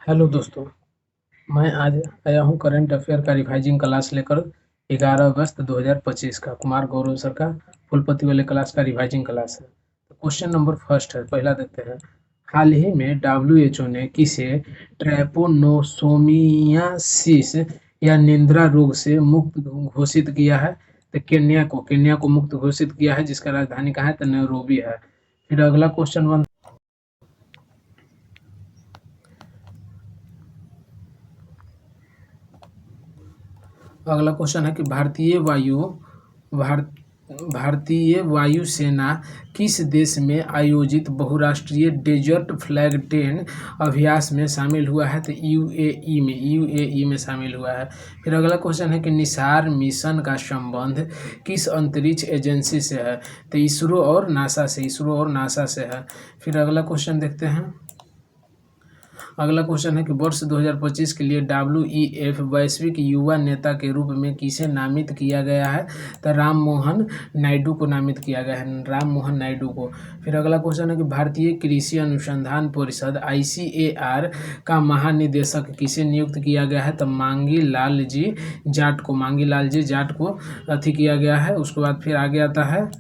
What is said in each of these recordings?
Hello दोस्तों, मैं आज आया हूँ करंट अफेयर का रिवाइजिंग क्लास लेकर 11 अगस्त 2025 का कुमार गौरव सर का फुलपति वाले क्लास का रिवाइजिंग क्लास है। तो क्वेश्चन नंबर फर्स्ट है, पहला देखते हैं। हाल ही में डब्ल्यूएचओ ने किसे ट्रैपोनोसोमियासिस या निद्रा रोग से मुक्त घोषित किया है? तो केन्या को मुक्त घोषित किया है, जिसका राजधानी कहाँ है? तो नैरोबी है। फिर अगला क्वेश्चन है कि भारतीय वायुसेना किस देश में आयोजित बहुराष्ट्रीय डेजर्ट फ्लैग टेन अभ्यास में शामिल हुआ है? तो यूएई में शामिल हुआ है। फिर अगला क्वेश्चन है कि निसार मिशन का संबंध किस अंतरिक्ष एजेंसी से है? तो इसरो और नासा से है। फिर अगला क्वेश्चन देखते हैं। अगला क्वेश्चन है कि वर्ष 2025 के लिए WEF वैश्विक युवा नेता के रूप में किसे नामित किया गया है? तो राम मोहन नायडू को नामित किया गया है, राम मोहन नायडू को। फिर अगला क्वेश्चन है कि भारतीय कृषि अनुसंधान परिषद ICAR का महानिदेशक किसे नियुक्त किया गया है? तो मांगी लाल जी जाट को अथी किया गया है। उसके बाद फिर आगे आता है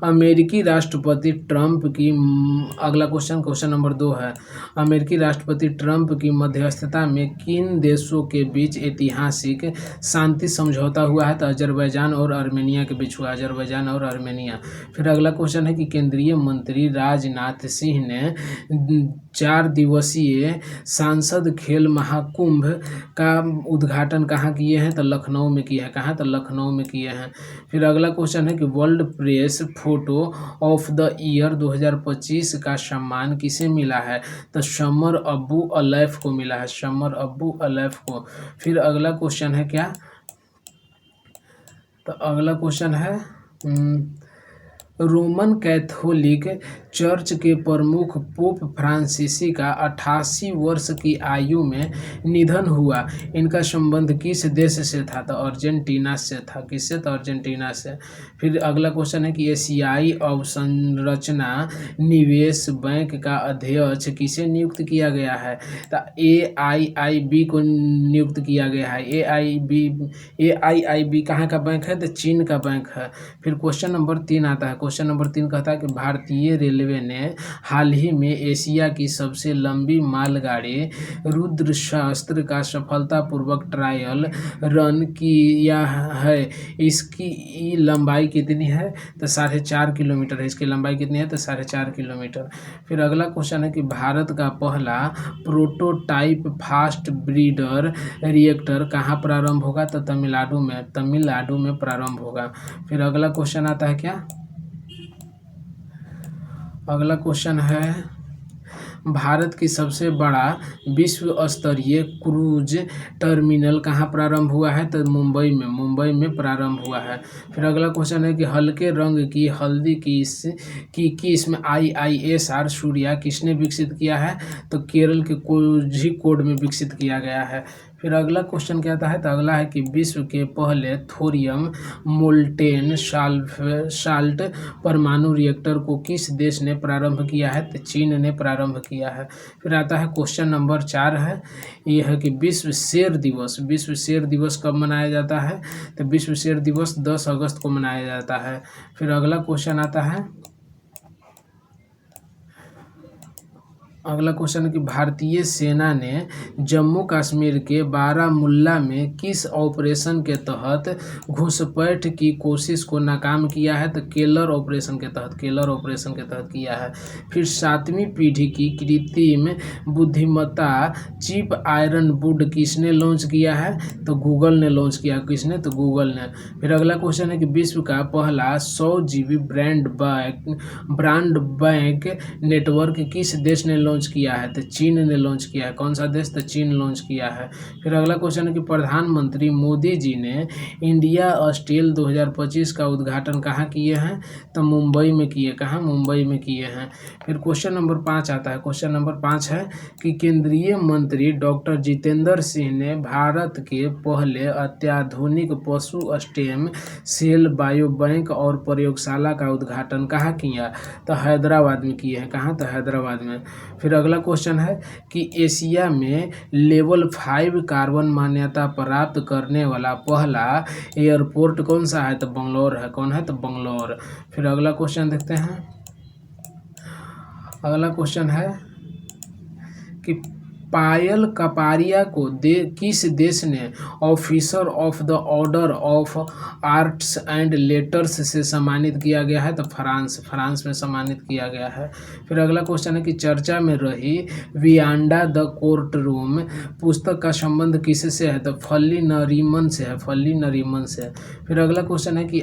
अमेरिकी राष्ट्रपति ट्रंप की अगला क्वेश्चन नंबर 2 है। अमेरिकी राष्ट्रपति ट्रंप की मध्यस्थता में किन देशों के बीच ऐतिहासिक शांति समझौता हुआ है? तो अजरबैजान और आर्मेनिया के बीच हुआ, अजरबैजान और आर्मेनिया। फिर अगला क्वेश्चन है कि केंद्रीय मंत्री राजनाथ सिंह ने 4 दिवसीय सांसद खेल महाकुंभ का उद्घाटन कहाँ किए हैं? तो लखनऊ में किया है। कहाँ? तो लखनऊ में किए हैं। फिर अगला क्वेश्चन है कि world press photo of the year 2025 का सम्मान किसे मिला है? तो शमर अब्बू अलैफ को मिला है, शमर अब्बू अलैफ को। फिर अगला क्वेश्चन है क्या? तो अगला क्वेश्चन है रोमन कैथोलिक चर्च के प्रमुख पोप फ्रांसीसी का 88 वर्ष की आयु में निधन हुआ। इनका संबंध किस देश से था? तो अर्जेंटीना से था। किससे? तो अर्जेंटीना से। फिर अगला क्वेश्चन है कि एशियाई अवसंरचना निवेश बैंक का अध्यक्ष किसे नियुक्त किया गया है? तो AIIB को नियुक्त किया गया है। AIIB कहाँ का बैंक है? तो चीन का बैंक है। फिर क्वेश्चन नंबर 3 आता है। क्वेश्चन नंबर 3 कहता है कि भारतीय रेलवे ने हाल ही में एशिया की सबसे लंबी मालगाड़ी रुद्रशास्त्र का सफलतापूर्वक ट्रायल रन किया है। इसकी लंबाई कितनी है? तो 4.5 किलोमीटर है। इसकी लंबाई कितनी है? तो 4.5 किलोमीटर। फिर अगला क्वेश्चन है कि भारत का पहला प्रोटोटाइप फास्ट ब्रीडर रिएक्टर कहाँ प्रारंभ होगा? तो तमिलनाडु में प्रारंभ होगा। फिर अगला क्वेश्चन आता है क्या? अगला क्वेश्चन है भारत की सबसे बड़ा विश्व स्तरीय क्रूज टर्मिनल कहाँ प्रारंभ हुआ है? तो मुंबई में प्रारंभ हुआ है। फिर अगला क्वेश्चन है कि हल्के रंग की हल्दी की किस्म IISR सूर्या किसने विकसित किया है? तो केरल के कोझिकोड में विकसित किया गया है। फिर अगला क्वेश्चन क्या आता है? तो अगला है कि विश्व के पहले थोरियम मोल्टेन साल्ट परमाणु रिएक्टर को किस देश ने प्रारंभ किया है? तो चीन ने प्रारंभ किया है। फिर आता है क्वेश्चन नंबर 4 है, ये है कि विश्व शेर दिवस कब मनाया जाता है? तो विश्व शेर दिवस 10 अगस्त को मनाया जाता है। फिर अगला क्वेश्चन आता है, अगला क्वेश्चन है कि भारतीय सेना ने जम्मू कश्मीर के बारामुल्ला में किस ऑपरेशन के तहत घुसपैठ की कोशिश को नाकाम किया है? तो केलर ऑपरेशन के तहत किया है। फिर 7वीं पीढ़ी की कृत्रिम बुद्धिमत्ता चिप आयरन वुड किसने लॉन्च किया है? तो गूगल ने लॉन्च किया। किसने? तो गूगल ने। फिर अगला क्वेश्चन है कि विश्व का पहला 100 GB ब्रॉडबैंड नेटवर्क किस देश ने लॉन्च किया है? तो चीन ने लॉन्च किया है। कौन सा देश? तो चीन लॉन्च किया है। फिर अगला क्वेश्चन है कि प्रधानमंत्री मोदी जी ने इंडिया स्टील 2025 का उद्घाटन कहाँ किए हैं? तो मुंबई में किए। कहाँ? मुंबई में किए हैं। फिर क्वेश्चन नंबर 5 आता है। क्वेश्चन नंबर 5 है कि केंद्रीय मंत्री डॉक्टर जितेंद्र सिंह ने भारत के पहले अत्याधुनिक पशु स्टेम सेल बायो बैंक और प्रयोगशाला का उद्घाटन कहाँ किया? तो हैदराबाद में किए हैं। कहाँ? तो हैदराबाद में। फिर अगला क्वेश्चन है कि एशिया में लेवल 5 कार्बन मान्यता प्राप्त करने वाला पहला एयरपोर्ट कौन सा है? तो बंगलौर है। कौन है? तो बंगलौर। फिर अगला क्वेश्चन देखते हैं। अगला क्वेश्चन है कि पायल कपाड़िया को किस देश ने officer of the order of arts and letters से सम्मानित किया गया है? तो फ्रांस में सम्मानित किया गया है। फिर अगला क्वेश्चन है कि चर्चा में रही वियांडा द कोर्ट रूम पुस्तक का संबंध किससे है? तो फल्ली नरीमन से है। फल्ली नरीमन से। फिर अगला क्वेश्चन है कि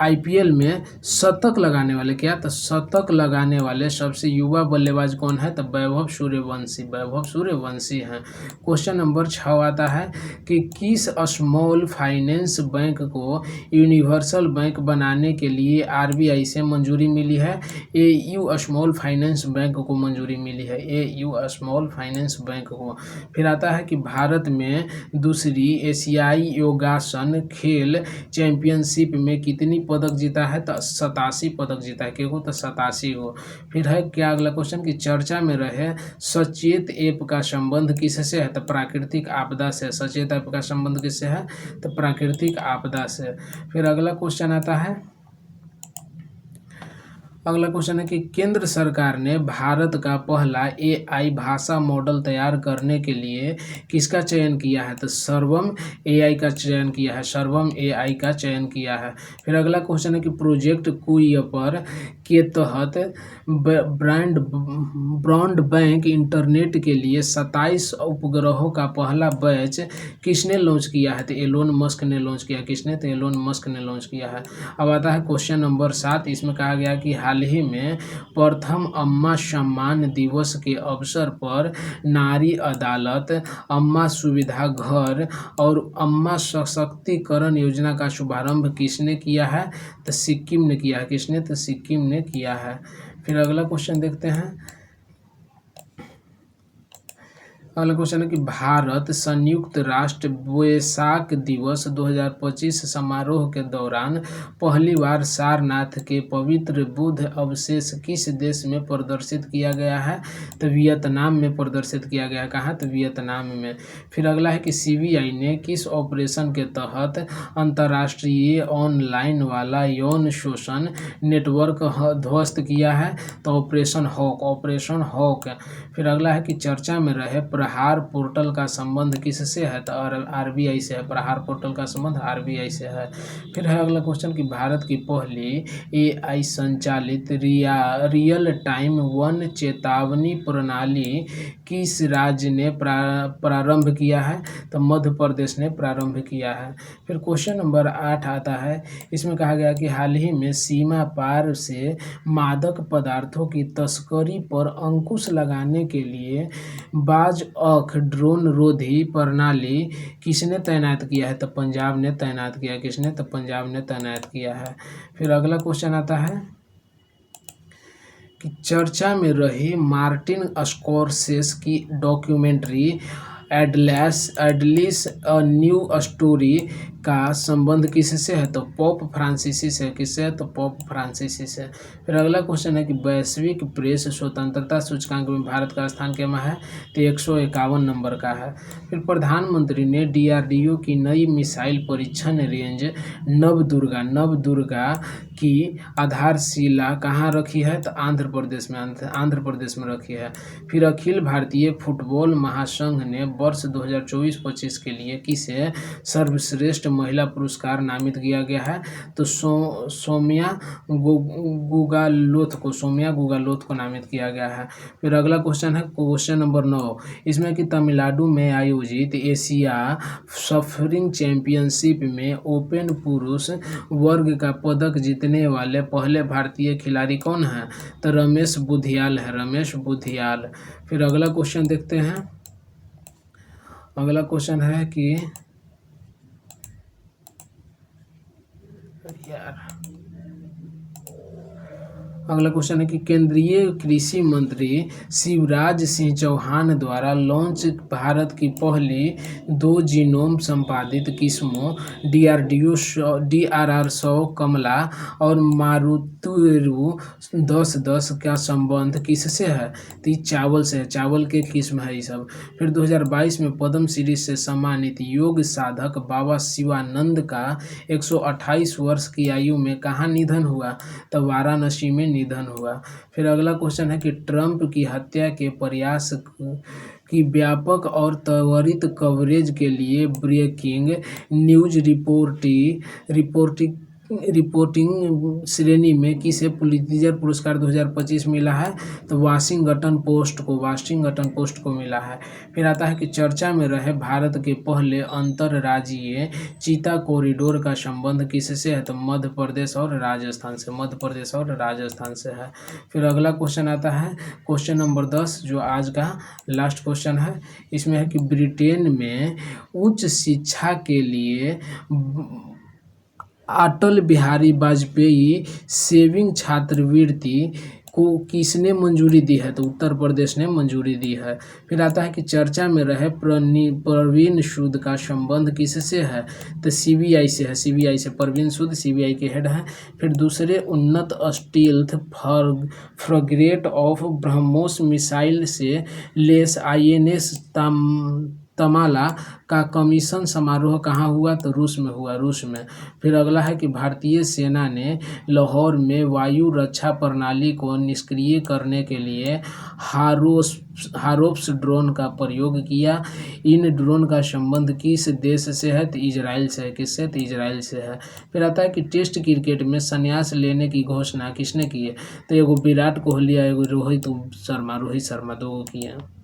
आईपीएल में शतक लगाने वाले, क्या? तो शतक लगाने वाले सबसे युवा बल्लेबाज कौन है? तो वैभव सूर्यवंशी। वैभव सूर्यवंशी हैं। क्वेश्चन नंबर 6 आता है कि किस स्मॉल फाइनेंस बैंक को यूनिवर्सल बैंक बनाने के लिए आरबीआई से मंजूरी मिली है? एयू स्मॉल फाइनेंस बैंक को मंजूरी मिली है। एयू स्मॉल फाइनेंस बैंक को। फिर आता है कि भारत में दूसरी एशियाई योगासन खेल चैंपियनशिप में कितनी पदक जीता है? तो 87 पदक जीता है। क्यों? तो 87 हो। फिर है क्या अगला क्वेश्चन कि चर्चा में रहे सचेत ऐप का संबंध किससे है? तो प्राकृतिक आपदा से। सचेत ऐप का संबंध किससे है? तो प्राकृतिक आपदा से। फिर अगला क्वेश्चन आता है। अगला क्वेश्चन है कि केंद्र सरकार ने भारत का पहला एआई भाषा मॉडल तैयार करने के लिए किसका चयन किया है? तो सर्वम एआई का चयन किया है। सर्वम एआई का चयन किया है। फिर अगला क्वेश्चन है कि प्रोजेक्ट कुइपर के तहत ब्रॉडबैंड इंटरनेट के लिए 27 उपग्रहों का पहला बैच किसने लॉन्च किया है? तो एलोन मस्क ने लॉन्च किया। किसने? तो एलोन मस्क ने लॉन्च किया है। अब आता है क्वेश्चन नंबर 7। इसमें कहा गया कि हाल ही में प्रथम अम्मा सम्मान दिवस के अवसर पर नारी अदालत, अम्मा सुविधा घर और अम्मा सशक्तिकरण योजना का शुभारंभ किसने किया है? तो सिक्किम ने किया है। किसने? तो सिक्किम ने किया है। फिर अगला क्वेश्चन देखते हैं। अगला क्वेश्चन है कि भारत संयुक्त राष्ट्र वैशाख दिवस 2025 समारोह के दौरान पहली बार सारनाथ के पवित्र बुद्ध अवशेष किस देश में प्रदर्शित किया गया है? तो वियतनाम में प्रदर्शित किया गया है। कहाँ? तो वियतनाम में। फिर अगला है कि सीबीआई ने किस ऑपरेशन के तहत अंतर्राष्ट्रीय ऑनलाइन वाला यौन शोषण नेटवर्क ध्वस्त किया है? तो ऑपरेशन हॉक। Operation hoc. फिर अगला है कि चर्चा में रहे प्रहार पोर्टल का संबंध किससे है? तो आरबीआई से है। प्रहार पोर्टल का संबंध आरबीआई से है। फिर है अगला क्वेश्चन कि भारत की पहली एआई संचालित रियल टाइम वन चेतावनी प्रणाली किस राज्य ने प्रारंभ किया है? तो मध्य प्रदेश ने प्रारंभ किया है। फिर क्वेश्चन नंबर 8 आता है। इसमें कहा गया कि हाल ही में सीमा पार से मादक पदार्थों की तस्करी पर अंकुश लगाने के लिए बाज अख ड्रोन रोधी प्रणाली किसने तैनात किया है? तो पंजाब ने तैनात किया। किसने? तो पंजाब ने तैनात किया है। फिर अगला क्वेश्चन आता है कि चर्चा में रही मार्टिन स्कॉर्सेस की डॉक्यूमेंट्री एडलिस अ न्यू स्टोरी का संबंध किससे है? तो पोप फ्रांसीसी से। किससे है? तो पोप फ्रांसीसी से। फिर अगला क्वेश्चन है कि वैश्विक प्रेस स्वतंत्रता सूचकांक में भारत का स्थान क्या है? तो 151 नंबर का है। फिर प्रधानमंत्री ने डीआरडीओ की नई मिसाइल परीक्षण रेंज नवदुर्गा की आधारशिला कहाँ रखी है? तो आंध्र प्रदेश में रखी है। फिर अखिल भारतीय फुटबॉल महासंघ ने वर्ष 2024-25 के लिए किसे सर्वश्रेष्ठ महिला पुरस्कार नामित किया गया है? तो सोम्या गुगालोथ को नामित किया गया है। फिर अगला क्वेश्चन है क्वेश्चन नंबर 9। इसमें कि तमिलनाडु में आयोजित एशिया सफरिंग चैंपियनशिप में ओपन पुरुष वर्ग का पदक जीतने वाले पहले भारतीय खिलाड़ी कौन हैं? तो रमेश बुधियाल है। रमेश बुधियाल। फिर अगला क्वेश्चन देखते हैं। अगला क्वेश्चन है कि अगला क्वेश्चन है कि केंद्रीय कृषि मंत्री शिवराज सिंह चौहान द्वारा लॉन्च भारत की पहली 2 जीनोम संपादित किस्मों DRR100 कमला और मारुतुरु 1010 का संबंध किससे है? तो ये चावल से है, चावल के किस्म है ये सब। फिर 2022 में पद्म श्री से सम्मानित योग साधक बाबा शिवानंद का 128 वर्ष की आयु में कहाँ निधन हुआ? तो वाराणसी में निधन हुआ। फिर अगला क्वेश्चन है कि ट्रंप की हत्या के प्रयास की व्यापक और त्वरित कवरेज के लिए ब्रेकिंग न्यूज रिपोर्टिंग श्रेणी में किसे पुलित्जर पुरस्कार 2025 मिला है? तो वाशिंगटन पोस्ट को मिला है। फिर आता है कि चर्चा में रहे भारत के पहले अंतर्राज्यीय चीता कॉरिडोर का संबंध किससे है? तो मध्य प्रदेश और राजस्थान से है। फिर अगला क्वेश्चन आता है क्वेश्चन नंबर 10 जो आज का लास्ट क्वेश्चन है। इसमें है कि ब्रिटेन में उच्च शिक्षा के लिए अटल बिहारी वाजपेयी सेविंग छात्रवृत्ति को किसने मंजूरी दी है? तो उत्तर प्रदेश ने मंजूरी दी है। फिर आता है कि चर्चा में रहे प्रवीण सूद का संबंध किससे है? तो सीबीआई से है, प्रवीण सूद सीबीआई के हेड हैं। फिर दूसरे उन्नत स्टील्थ फ्रगेट ऑफ ब्रह्मोस मिसाइल से लेस INS तमाला का कमीशन समारोह कहाँ हुआ? तो रूस में। फिर अगला है कि भारतीय सेना ने लाहौर में वायु रक्षा प्रणाली को निष्क्रिय करने के लिए हारोप्स ड्रोन का प्रयोग किया। इन ड्रोन का संबंध किस देश से है? तो इजराइल से है। किससे? तो इजराइल से है। फिर आता है कि टेस्ट क्रिकेट में संन्यास लेने की घोषणा किसने की है? तो एगो विराट कोहली एगो रोहित शर्मा 2 की है।